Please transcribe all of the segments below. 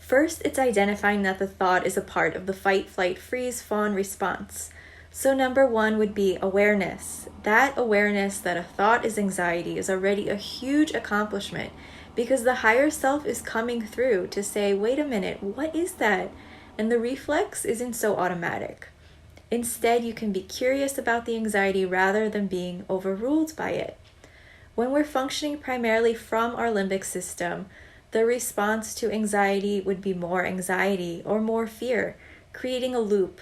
First, it's identifying that the thought is a part of the fight, flight, freeze, fawn response. So number one would be awareness. That awareness that a thought is anxiety is already a huge accomplishment because the higher self is coming through to say, wait a minute, what is that? And the reflex isn't so automatic. Instead, you can be curious about the anxiety rather than being overruled by it. When we're functioning primarily from our limbic system, the response to anxiety would be more anxiety or more fear, creating a loop.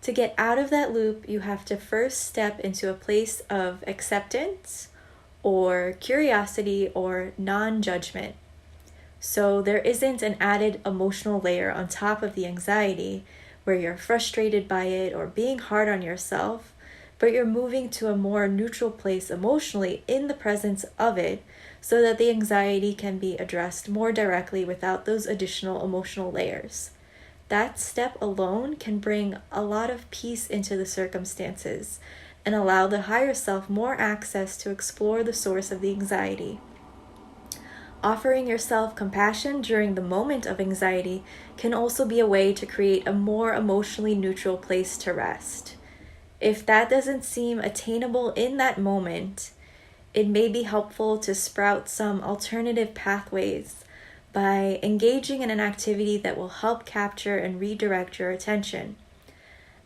To get out of that loop, you have to first step into a place of acceptance or curiosity or non-judgment. So there isn't an added emotional layer on top of the anxiety where you're frustrated by it or being hard on yourself, but you're moving to a more neutral place emotionally in the presence of it so that the anxiety can be addressed more directly without those additional emotional layers. That step alone can bring a lot of peace into the circumstances and allow the higher self more access to explore the source of the anxiety. Offering yourself compassion during the moment of anxiety can also be a way to create a more emotionally neutral place to rest. If that doesn't seem attainable in that moment, it may be helpful to sprout some alternative pathways by engaging in an activity that will help capture and redirect your attention.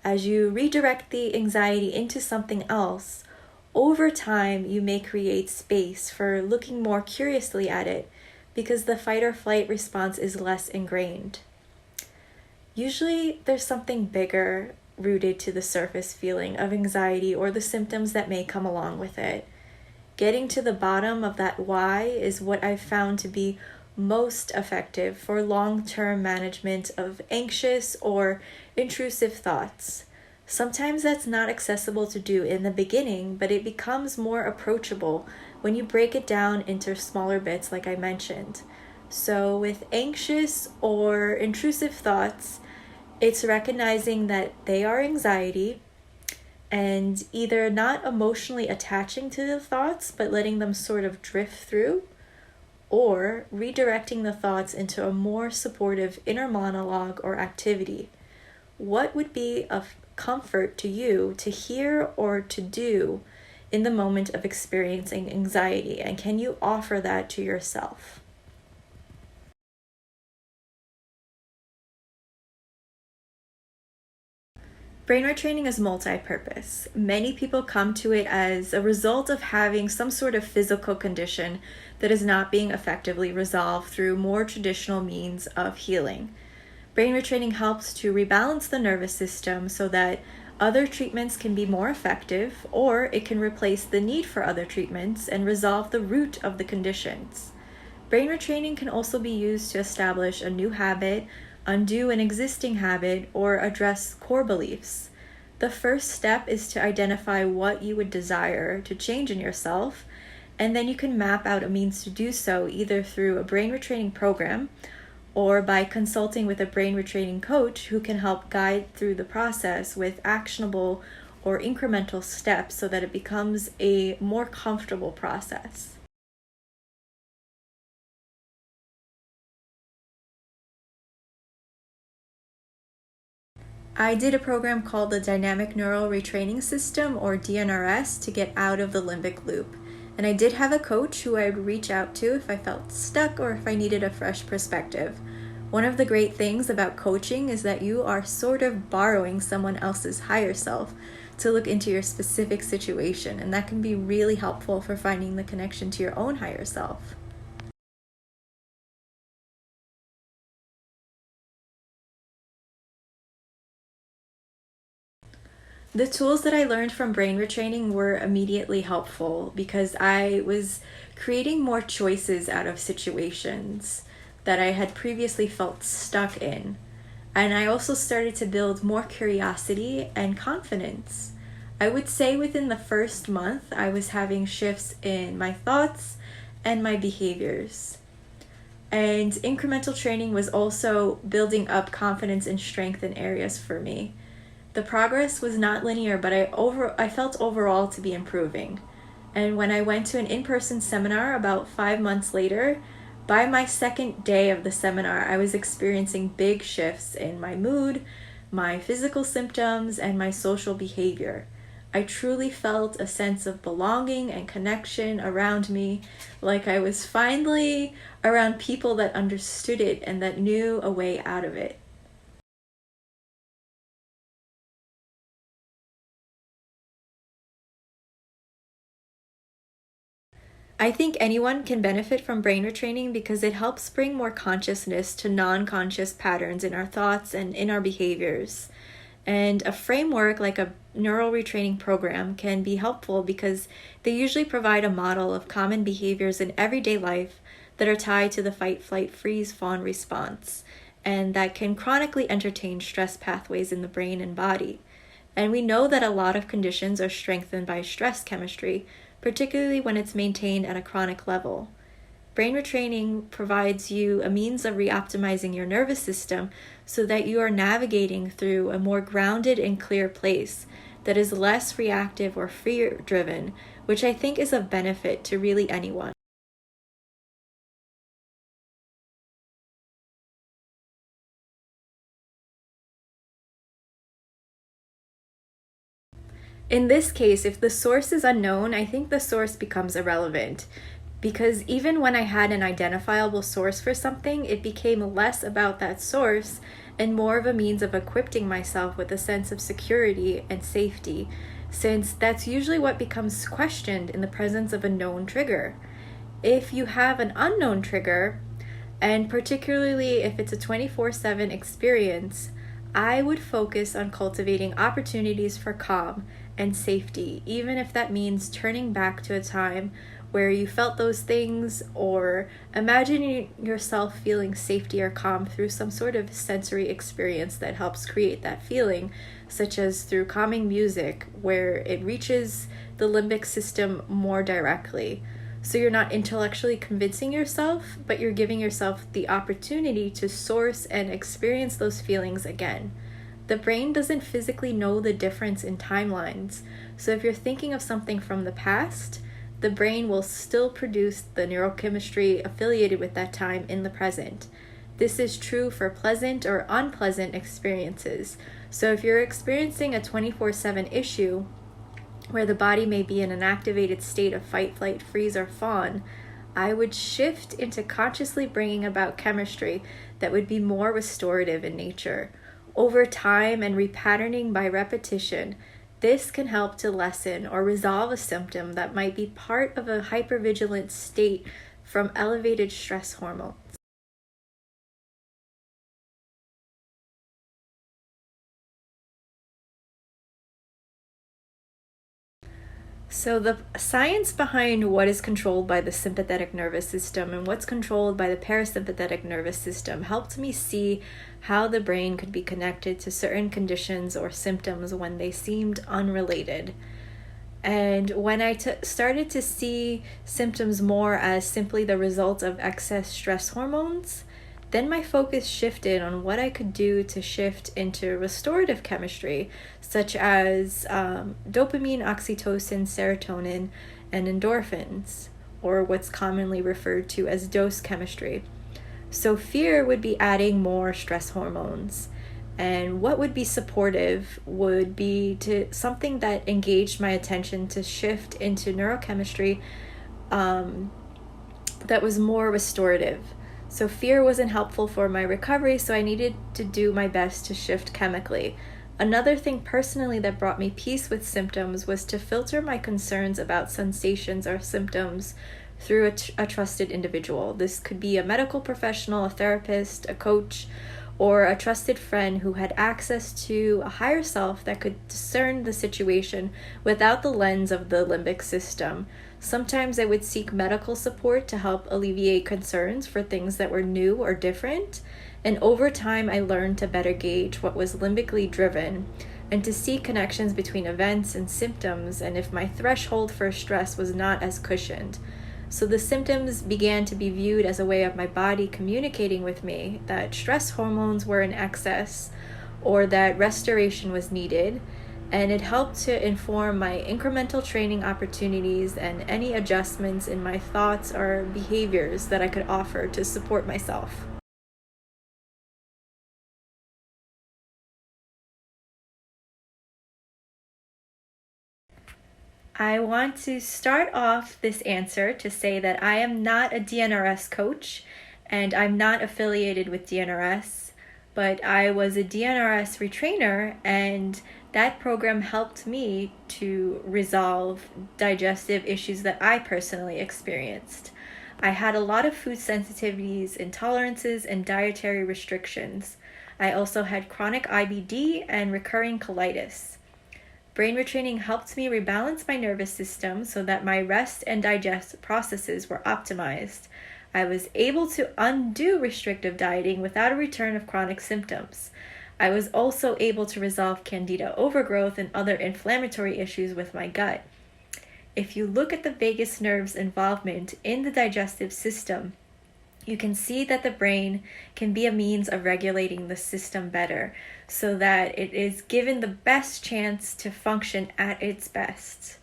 As you redirect the anxiety into something else, over time you may create space for looking more curiously at it because the fight or flight response is less ingrained. Usually there's something bigger rooted to the surface feeling of anxiety or the symptoms that may come along with it. Getting to the bottom of that why is what I've found to be most effective for long-term management of anxious or intrusive thoughts. Sometimes that's not accessible to do in the beginning, but it becomes more approachable when you break it down into smaller bits like I mentioned. So with anxious or intrusive thoughts, it's recognizing that they are anxiety and either not emotionally attaching to the thoughts, but letting them sort of drift through, or redirecting the thoughts into a more supportive inner monologue or activity. What would be of comfort to you to hear or to do in the moment of experiencing anxiety, and can you offer that to yourself? Brain retraining is multi-purpose. Many people come to it as a result of having some sort of physical condition that is not being effectively resolved through more traditional means of healing. Brain retraining helps to rebalance the nervous system so that other treatments can be more effective, or it can replace the need for other treatments and resolve the root of the conditions. Brain retraining can also be used to establish a new habit, undo an existing habit, or address core beliefs. The first step is to identify what you would desire to change in yourself, and then you can map out a means to do so either through a brain retraining program or by consulting with a brain retraining coach who can help guide through the process with actionable or incremental steps so that it becomes a more comfortable process. I did a program called the Dynamic Neural Retraining System, or DNRS, to get out of the limbic loop. And I did have a coach who I would reach out to if I felt stuck or if I needed a fresh perspective. One of the great things about coaching is that you are sort of borrowing someone else's higher self to look into your specific situation, and that can be really helpful for finding the connection to your own higher self. The tools that I learned from brain retraining were immediately helpful because I was creating more choices out of situations that I had previously felt stuck in. And I also started to build more curiosity and confidence. I would say within the first month, I was having shifts in my thoughts and my behaviors. And incremental training was also building up confidence and strength in areas for me. The progress was not linear, but I felt overall to be improving. And when I went to an in-person seminar about 5 months later, By my second day of the seminar, I was experiencing big shifts in my mood, my physical symptoms, and my social behavior. I truly felt a sense of belonging and connection around me, like I was finally around people that understood it and that knew a way out of it. I think anyone can benefit from brain retraining because it helps bring more consciousness to non-conscious patterns in our thoughts and in our behaviors. And a framework like a neural retraining program can be helpful because they usually provide a model of common behaviors in everyday life that are tied to the fight, flight, freeze, fawn response, and that can chronically entertain stress pathways in the brain and body. And we know that a lot of conditions are strengthened by stress chemistry, particularly when it's maintained at a chronic level. Brain retraining provides you a means of reoptimizing your nervous system so that you are navigating through a more grounded and clear place that is less reactive or fear-driven, which I think is of benefit to really anyone. In this case, if the source is unknown, I think the source becomes irrelevant. Because even when I had an identifiable source for something, it became less about that source and more of a means of equipping myself with a sense of security and safety, since that's usually what becomes questioned in the presence of a known trigger. If you have an unknown trigger, and particularly if it's a 24/7 experience, I would focus on cultivating opportunities for calm and safety, even if that means turning back to a time where you felt those things, or imagining yourself feeling safety or calm through some sort of sensory experience that helps create that feeling, such as through calming music, where it reaches the limbic system more directly. So you're not intellectually convincing yourself, but you're giving yourself the opportunity to source and experience those feelings again. The brain doesn't physically know the difference in timelines, so if you're thinking of something from the past, the brain will still produce the neurochemistry affiliated with that time in the present. This is true for pleasant or unpleasant experiences. So if you're experiencing a 24/7 issue where the body may be in an activated state of fight, flight, freeze, or fawn, I would shift into consciously bringing about chemistry that would be more restorative in nature. Over time and repatterning by repetition, this can help to lessen or resolve a symptom that might be part of a hypervigilant state from elevated stress hormones. So the science behind what is controlled by the sympathetic nervous system and what's controlled by the parasympathetic nervous system helped me see how the brain could be connected to certain conditions or symptoms when they seemed unrelated. And when I started to see symptoms more as simply the result of excess stress hormones, then my focus shifted on what I could do to shift into restorative chemistry, such as dopamine, oxytocin, serotonin, and endorphins, or what's commonly referred to as dose chemistry. So fear would be adding more stress hormones. And what would be supportive would be to something that engaged my attention to shift into neurochemistry that was more restorative. So fear wasn't helpful for my recovery, so I needed to do my best to shift chemically. Another thing personally that brought me peace with symptoms was to filter my concerns about sensations or symptoms through a trusted individual. This could be a medical professional, a therapist, a coach, or a trusted friend who had access to a higher self that could discern the situation without the lens of the limbic system. Sometimes I would seek medical support to help alleviate concerns for things that were new or different, and over time I learned to better gauge what was limbically driven and to see connections between events and symptoms, and if my threshold for stress was not as cushioned. So the symptoms began to be viewed as a way of my body communicating with me that stress hormones were in excess or that restoration was needed. and it helped to inform my incremental training opportunities and any adjustments in my thoughts or behaviors that I could offer to support myself. I want to start off this answer to say that I am not a DNRS coach and I'm not affiliated with DNRS, but I was a DNRS retrainer, and that program helped me to resolve digestive issues that I personally experienced. I had a lot of food sensitivities, intolerances, and dietary restrictions. I also had chronic IBD and recurring colitis. Brain retraining helped me rebalance my nervous system so that my rest and digest processes were optimized. I was able to undo restrictive dieting without a return of chronic symptoms. I was also able to resolve candida overgrowth and other inflammatory issues with my gut. If you look at the vagus nerve's involvement in the digestive system, you can see that the brain can be a means of regulating the system better so that it is given the best chance to function at its best.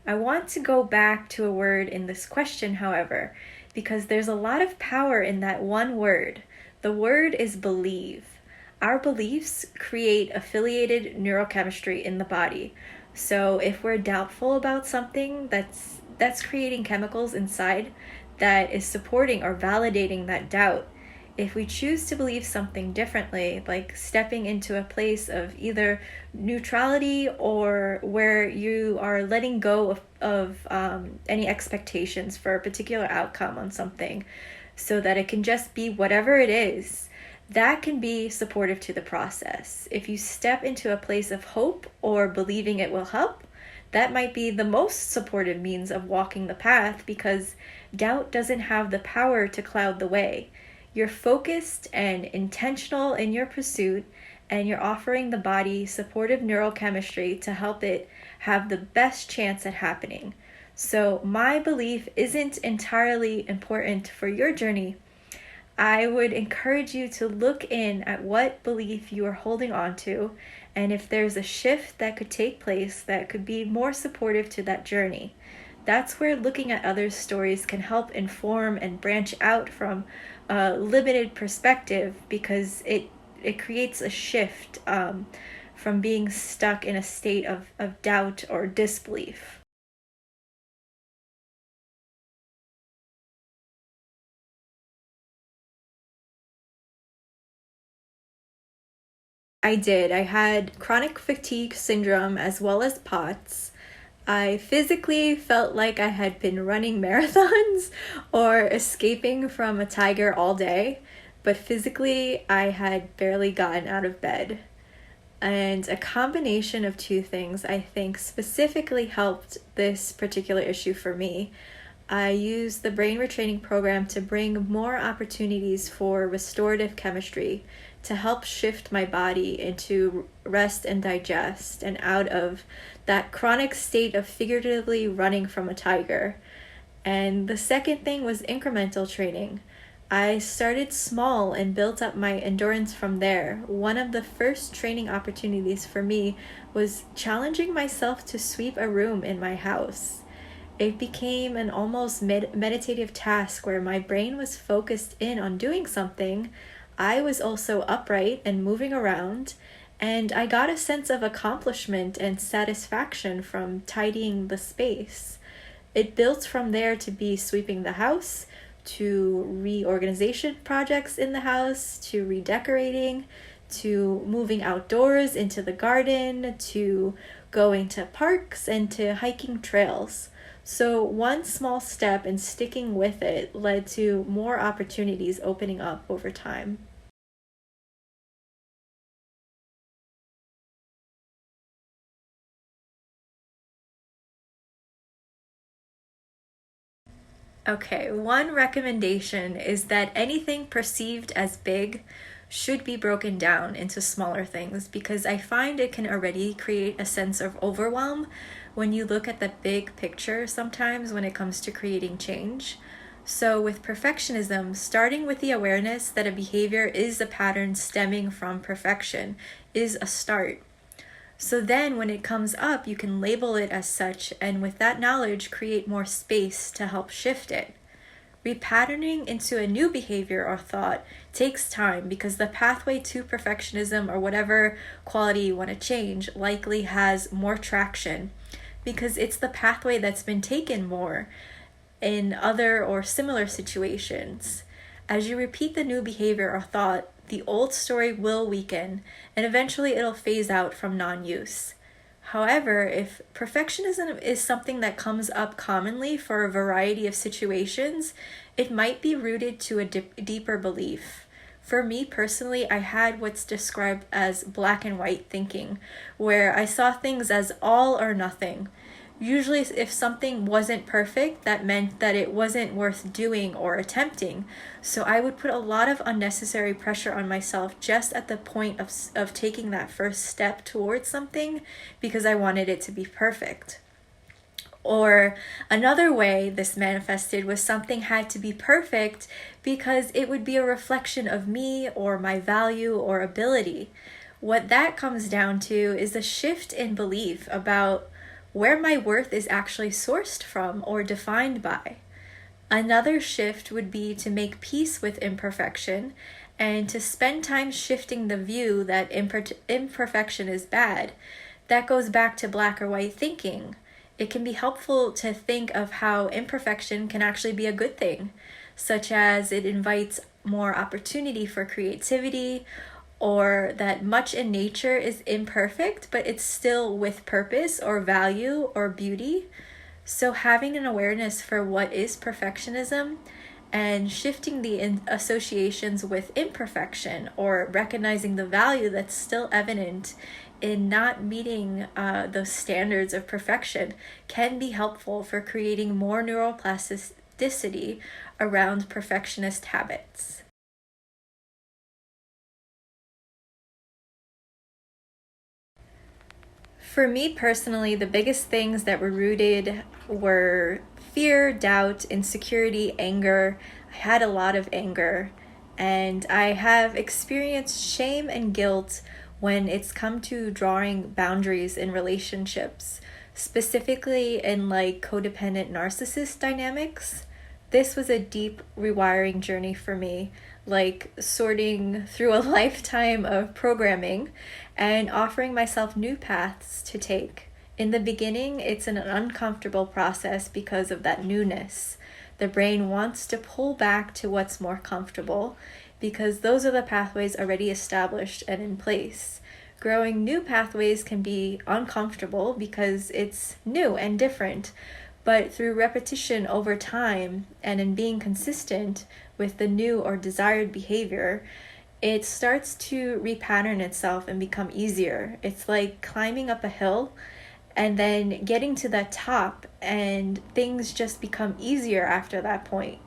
I want to go back to a word in this question, however, because there's a lot of power in that one word. The word is believe. Our beliefs create affiliated neurochemistry in the body. So if we're doubtful about something, that's creating chemicals inside that is supporting or validating that doubt. If we choose to believe something differently, like stepping into a place of either neutrality or where you are letting go of any expectations for a particular outcome on something so that it can just be whatever it is, that can be supportive to the process. If you step into a place of hope or believing it will help, that might be the most supportive means of walking the path, because doubt doesn't have the power to cloud the way. You're focused and intentional in your pursuit, and you're offering the body supportive neurochemistry to help it have the best chance at happening. So my belief isn't entirely important for your journey. I would encourage you to look in at what belief you are holding on to, and if there's a shift that could take place that could be more supportive to that journey. That's where looking at others' stories can help inform and branch out from a limited perspective, because it creates a shift from being stuck in a state of doubt or disbelief. I did. I had chronic fatigue syndrome as well as POTS. I physically felt like I had been running marathons or escaping from a tiger all day, but physically I had barely gotten out of bed. And a combination of two things, I think, specifically helped this particular issue for me. I used the brain retraining program to bring more opportunities for restorative chemistry to help shift my body into rest and digest and out of that chronic state of figuratively running from a tiger. And the second thing was incremental training. I started small and built up my endurance from there. One of the first training opportunities for me was challenging myself to sweep a room in my house. It became an almost meditative task where my brain was focused in on doing something. I was also upright and moving around, and I got a sense of accomplishment and satisfaction from tidying the space. It built from there to be sweeping the house, to reorganization projects in the house, to redecorating, to moving outdoors into the garden, to going to parks, and to hiking trails. So one small step and sticking with it led to more opportunities opening up over time. Okay, one recommendation is that anything perceived as big should be broken down into smaller things, because I find it can already create a sense of overwhelm when you look at the big picture sometimes when it comes to creating change. So with perfectionism, starting with the awareness that a behavior is a pattern stemming from perfection is a start. So then when it comes up, you can label it as such, and with that knowledge, create more space to help shift it. Repatterning into a new behavior or thought takes time because the pathway to perfectionism or whatever quality you want to change likely has more traction because it's the pathway that's been taken more in other or similar situations. As you repeat the new behavior or thought, the old story will weaken and eventually it'll phase out from non-use. However, if perfectionism is something that comes up commonly for a variety of situations, it might be rooted to a deeper belief. For me personally, I had what's described as black and white thinking, where I saw things as all or nothing. Usually, if something wasn't perfect, that meant that it wasn't worth doing or attempting. So I would put a lot of unnecessary pressure on myself just at the point of taking that first step towards something because I wanted it to be perfect. Or another way this manifested was something had to be perfect because it would be a reflection of me or my value or ability. What that comes down to is a shift in belief about where my worth is actually sourced from or defined by. Another shift would be to make peace with imperfection and to spend time shifting the view that imperfection is bad. That goes back to black or white thinking. It can be helpful to think of how imperfection can actually be a good thing, such as it invites more opportunity for creativity, or that much in nature is imperfect, but it's still with purpose or value or beauty. So having an awareness for what is perfectionism and shifting the associations with imperfection or recognizing the value that's still evident in not meeting those standards of perfection can be helpful for creating more neuroplasticity around perfectionist habits. For me personally, the biggest things that were rooted were fear, doubt, insecurity, anger. I had a lot of anger, and I have experienced shame and guilt when it's come to drawing boundaries in relationships, specifically in like codependent narcissist dynamics. This was a deep rewiring journey for me, like sorting through a lifetime of programming and offering myself new paths to take. In the beginning, it's an uncomfortable process because of that newness. The brain wants to pull back to what's more comfortable because those are the pathways already established and in place. Growing new pathways can be uncomfortable because it's new and different, but through repetition over time and in being consistent with the new or desired behavior, it starts to repattern itself and become easier. It's like climbing up a hill and then getting to the top, and things just become easier after that point.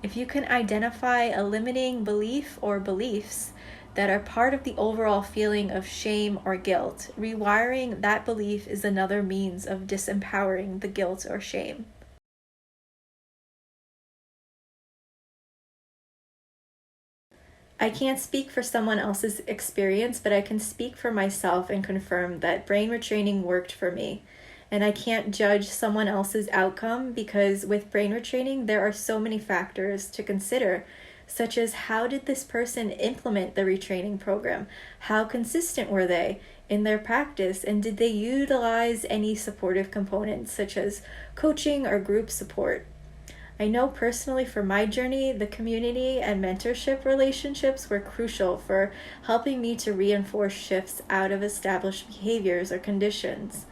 If you can identify a limiting belief or beliefs that are part of the overall feeling of shame or guilt, rewiring that belief is another means of disempowering the guilt or shame. I can't speak for someone else's experience, but I can speak for myself and confirm that brain retraining worked for me. And I can't judge someone else's outcome because with brain retraining, there are so many factors to consider, such as how did this person implement the retraining program? How consistent were they in their practice? And did they utilize any supportive components, such as coaching or group support? I know personally for my journey, the community and mentorship relationships were crucial for helping me to reinforce shifts out of established behaviors or conditions.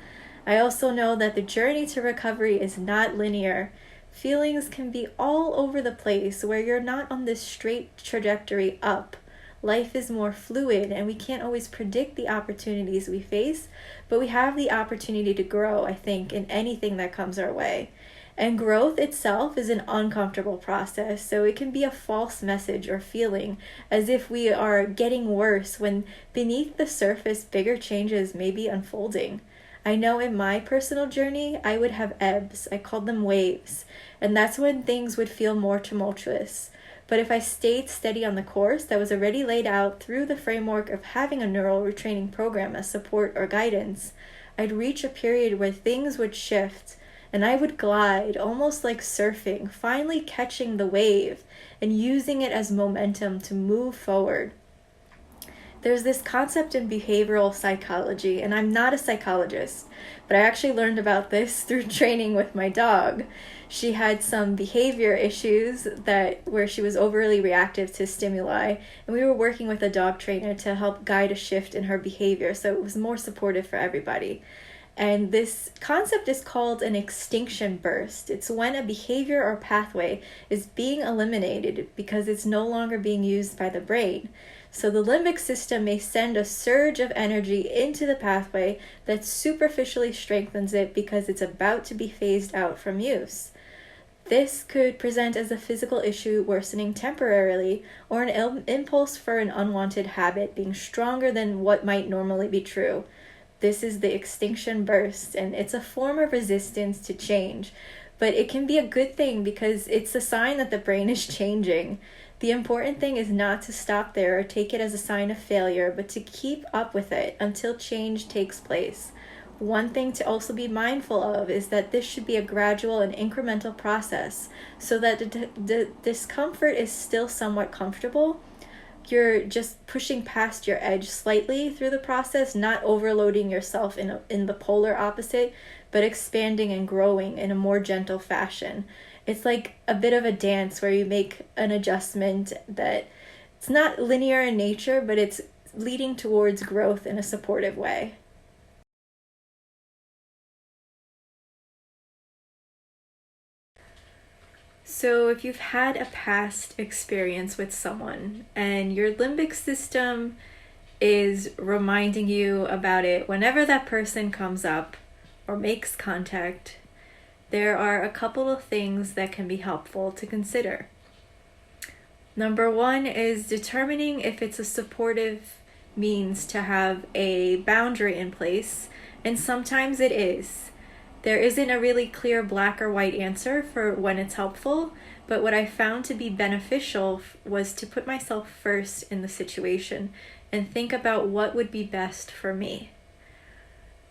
I also know that the journey to recovery is not linear. Feelings can be all over the place where you're not on this straight trajectory up. Life is more fluid and we can't always predict the opportunities we face, but we have the opportunity to grow, I think, in anything that comes our way. And growth itself is an uncomfortable process, so it can be a false message or feeling as if we are getting worse when beneath the surface bigger changes may be unfolding. I know in my personal journey, I would have ebbs. I called them waves, and that's when things would feel more tumultuous. But if I stayed steady on the course that was already laid out through the framework of having a neural retraining program as support or guidance, I'd reach a period where things would shift and I would glide, almost like surfing, finally catching the wave and using it as momentum to move forward. There's this concept in behavioral psychology, and I'm not a psychologist, but I actually learned about this through training with my dog. She had some behavior issues where she was overly reactive to stimuli, and we were working with a dog trainer to help guide a shift in her behavior, so it was more supportive for everybody. And this concept is called an extinction burst. It's when a behavior or pathway is being eliminated because it's no longer being used by the brain. So the limbic system may send a surge of energy into the pathway that superficially strengthens it because it's about to be phased out from use. This could present as a physical issue worsening temporarily, or an impulse for an unwanted habit being stronger than what might normally be true. This is the extinction burst, and it's a form of resistance to change, but it can be a good thing because it's a sign that the brain is changing. The important thing is not to stop there or take it as a sign of failure, but to keep up with it until change takes place. One thing to also be mindful of is that this should be a gradual and incremental process so that the discomfort is still somewhat comfortable. You're just pushing past your edge slightly through the process, not overloading yourself in the polar opposite, but expanding and growing in a more gentle fashion. It's like a bit of a dance where you make an adjustment that it's not linear in nature, but it's leading towards growth in a supportive way. So if you've had a past experience with someone and your limbic system is reminding you about it whenever that person comes up or makes contact, there are a couple of things that can be helpful to consider. Number one is determining if it's a supportive means to have a boundary in place, and sometimes it is. There isn't a really clear black or white answer for when it's helpful, but what I found to be beneficial was to put myself first in the situation and think about what would be best for me.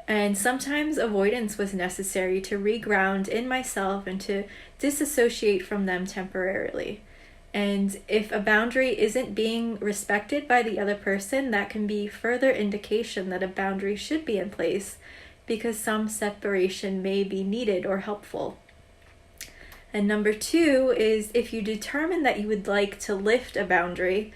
And sometimes avoidance was necessary to reground in myself and to disassociate from them temporarily. And if a boundary isn't being respected by the other person, that can be further indication that a boundary should be in place because some separation may be needed or helpful. And number two is if you determine that you would like to lift a boundary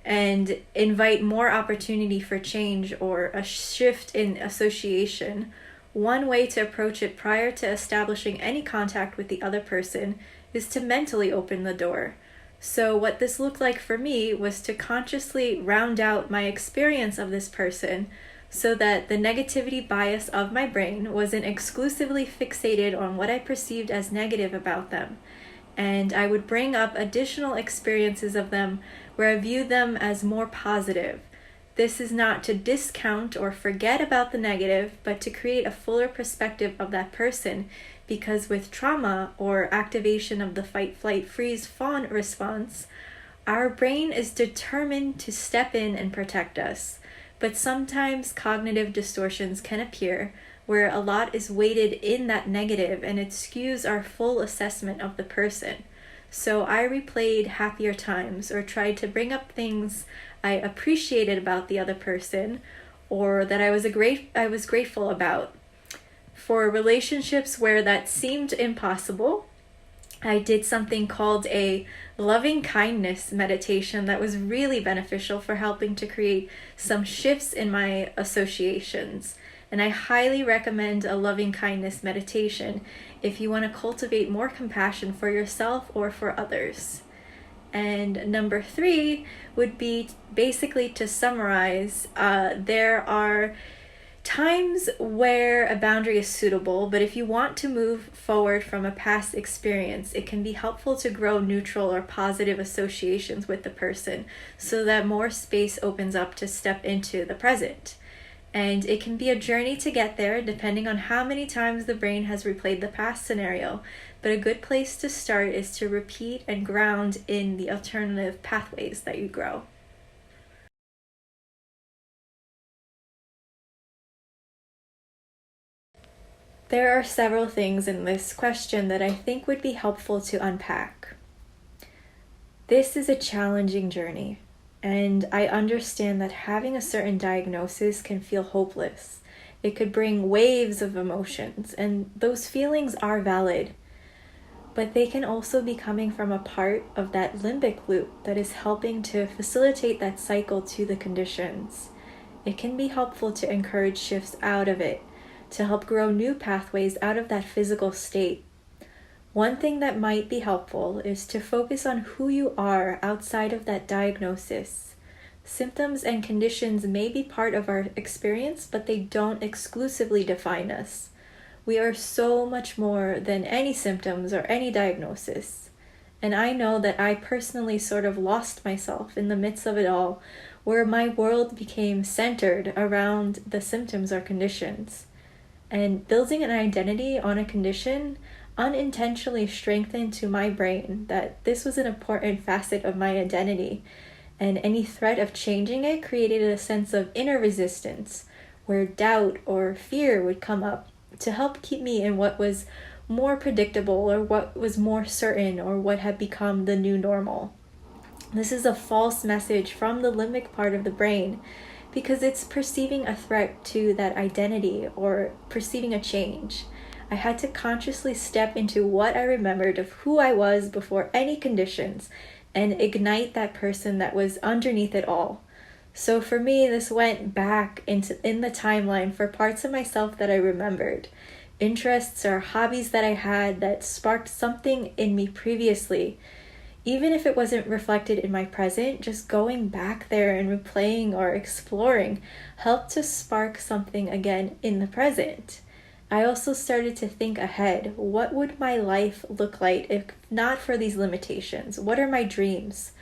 and invite more opportunity for change or a shift in association, one way to approach it prior to establishing any contact with the other person is to mentally open the door. So what this looked like for me was to consciously round out my experience of this person so that the negativity bias of my brain wasn't exclusively fixated on what I perceived as negative about them. And I would bring up additional experiences of them where I viewed them as more positive. This is not to discount or forget about the negative, but to create a fuller perspective of that person, because with trauma or activation of the fight, flight, freeze, fawn response, our brain is determined to step in and protect us. But sometimes cognitive distortions can appear where a lot is weighted in that negative and it skews our full assessment of the person. So I replayed happier times or tried to bring up things I appreciated about the other person or that I was grateful about. For relationships where that seemed impossible, I did something called a loving kindness meditation that was really beneficial for helping to create some shifts in my associations. And I highly recommend a loving kindness meditation if you want to cultivate more compassion for yourself or for others. And number three would be basically to summarize, there are times where a boundary is suitable, but if you want to move forward from a past experience, it can be helpful to grow neutral or positive associations with the person so that more space opens up to step into the present. And it can be a journey to get there depending on how many times the brain has replayed the past scenario. But a good place to start is to repeat and ground in the alternative pathways that you grow. There are several things in this question that I think would be helpful to unpack. This is a challenging journey, and I understand that having a certain diagnosis can feel hopeless. It could bring waves of emotions, and those feelings are valid. But they can also be coming from a part of that limbic loop that is helping to facilitate that cycle to the conditions. It can be helpful to encourage shifts out of it, to help grow new pathways out of that physical state. One thing that might be helpful is to focus on who you are outside of that diagnosis. Symptoms and conditions may be part of our experience, but they don't exclusively define us. We are so much more than any symptoms or any diagnosis. And I know that I personally sort of lost myself in the midst of it all, where my world became centered around the symptoms or conditions. And building an identity on a condition unintentionally strengthened to my brain that this was an important facet of my identity, and any threat of changing it created a sense of inner resistance, where doubt or fear would come up to help keep me in what was more predictable or what was more certain or what had become the new normal. This is a false message from the limbic part of the brain because it's perceiving a threat to that identity or perceiving a change. I had to consciously step into what I remembered of who I was before any conditions and ignite that person that was underneath it all. So for me, this went back in the timeline for parts of myself that I remembered, interests or hobbies that I had that sparked something in me previously. Even if it wasn't reflected in my present, just going back there and replaying or exploring helped to spark something again in the present. I also started to think ahead. What would my life look like if not for these limitations? What are my dreams?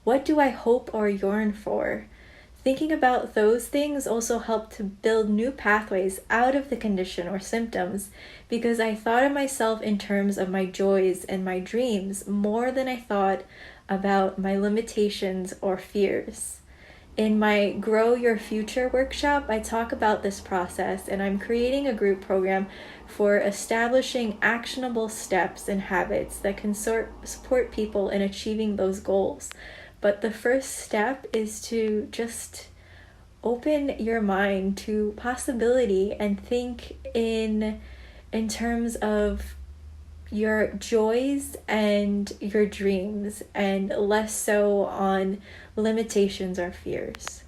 What do I hope or yearn for? Thinking about those things also helped to build new pathways out of the condition or symptoms because I thought of myself in terms of my joys and my dreams more than I thought about my limitations or fears. In my Grow Your Future workshop, I talk about this process, and I'm creating a group program for establishing actionable steps and habits that can support people in achieving those goals. But the first step is to just open your mind to possibility and think in terms of your joys and your dreams and less so on limitations or fears.